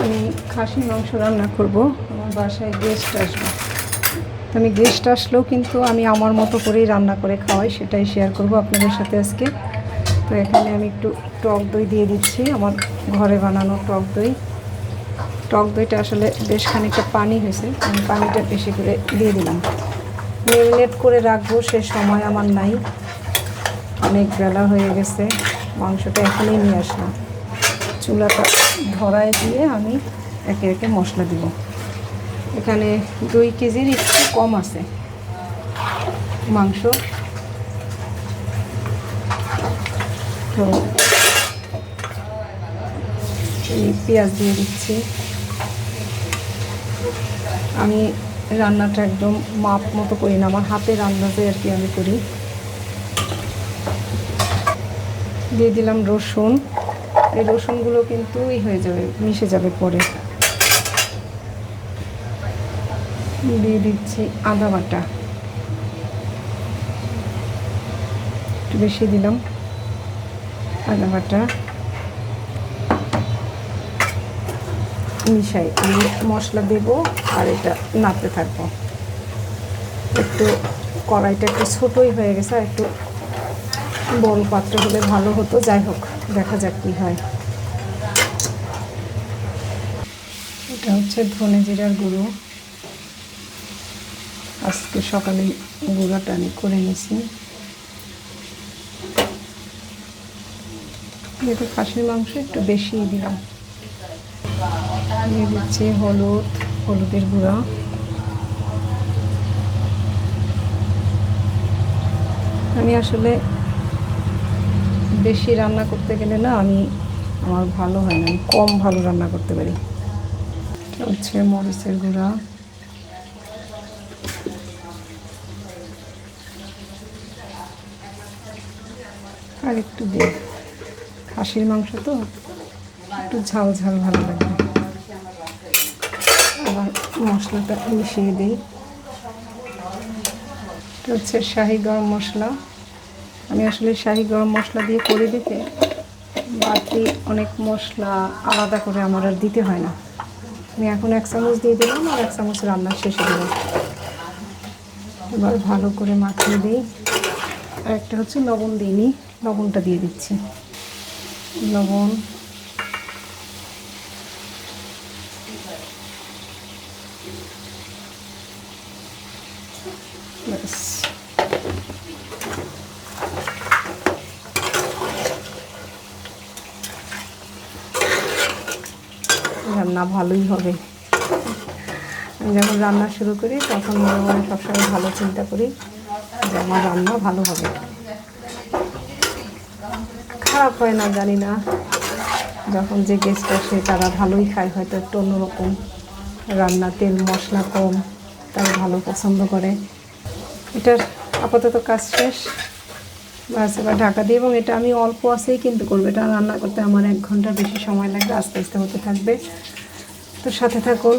আমি খাসির মাংস রান্না করব। আমার বাসায় গেস্ট আসবে, তো আমি গেস্ট আসলেও কিন্তু আমি আমার মতো করেই রান্না করে খাওয়াই, সেটাই শেয়ার করব আপনাদের সাথে আজকে। তো এখানে আমি একটু টক দই দিয়ে দিচ্ছি, আমার ঘরে বানানো টক দই। টক দইটা আসলে বেশ খানিকটা পানি হয়েছে, আমি পানিটা বেশি করে দিয়ে দিলাম। ম্যারিনেট করে রাখবো সে সময় আমার নাই, অনেক বেলা হয়ে গেছে। মাংসটা এখনই নিয়ে আসলাম, চুলাটা ধরায় দিয়ে আমি একে একে মশলা দিব। এখানে 2 কেজির একটু কম আছে মাংস। তো এই পেঁয়াজ দিয়ে দিচ্ছি। আমি রান্নাটা একদম মাপ মতো করি না, আমার হাতের আন্দাজে আর কি আমি করি। দিয়ে দিলাম রসুন। এই রসুনগুলো কিন্তু হয়ে যাবে, মিশে যাবে পরে। দিয়ে দিচ্ছি আদা বাটা, একটু বেশি দিলাম আদা বাটা। মিশাই, আমি মশলা দেব আর এটা নাড়তে থাকবো। একটু কড়াইটা একটু ছোটোই হয়ে গেছে, আর একটু বড় পাত্র হলে ভালো হতো। যাই হোক, দেখা যাক কী হয়। এটা হচ্ছে ধনে জিরার গুঁড়ো, আজকে সকালে গুঁড়োটা আমি করে নিয়েছি। যেহেতু খাসির মাংস একটু বেশি দিলাম। দিয়ে দিচ্ছি হলুদের গুঁড়া। আমি আসলে বেশি রান্না করতে গেলে না আমার ভালো হয় না, আমি কম ভালো রান্না করতে পারি। হচ্ছে মরিচের গুঁড়া, আর একটু দিই, খাসির মাংস তো একটু ঝাল ঝাল ভালো লাগবে। আবার মশলাটা মিশিয়ে দিই। এটা হচ্ছে শাহি গরম মশলা। আমি আসলে শাহি গরম মশলা দিয়ে করে দিতে বাড়তি অনেক মশলা আলাদা করে আমার আর দিতে হয় না। আমি এখন 1 চামচ দিয়ে দিলাম, আর 1 চামচ রান্নার শেষে দিলাম। এবার ভালো করে মাখিয়ে দিই। আর একটা হচ্ছে লবণ দিইনি, লবণটা দিয়ে দিচ্ছি। লবণ, ব্যাস। রান্না ভালোই হবে। আমি যখন রান্না শুরু করি তখন মনে মনে সবসময় ভালো চিন্তা করি যে আমার রান্না ভালো হবে। খারাপ হয় না জানি না, যখন যে গেস্ট আসে তারা ভালোই খায়, হয়তো একটু অন্যরকম রান্না, তেল মশলা কম, তারা ভালো পছন্দ করে। এটার আপাতত কাজ শেষ, বাস এবার ঢাকা দিয়ে। এবং এটা আমি অল্প আছেই কিন্তু করবো, এটা রান্না করতে আমার 1 ঘন্টার বেশি সময় লাগবে, আস্তে আস্তে হতে থাকবে। তো সাথে থাকুন।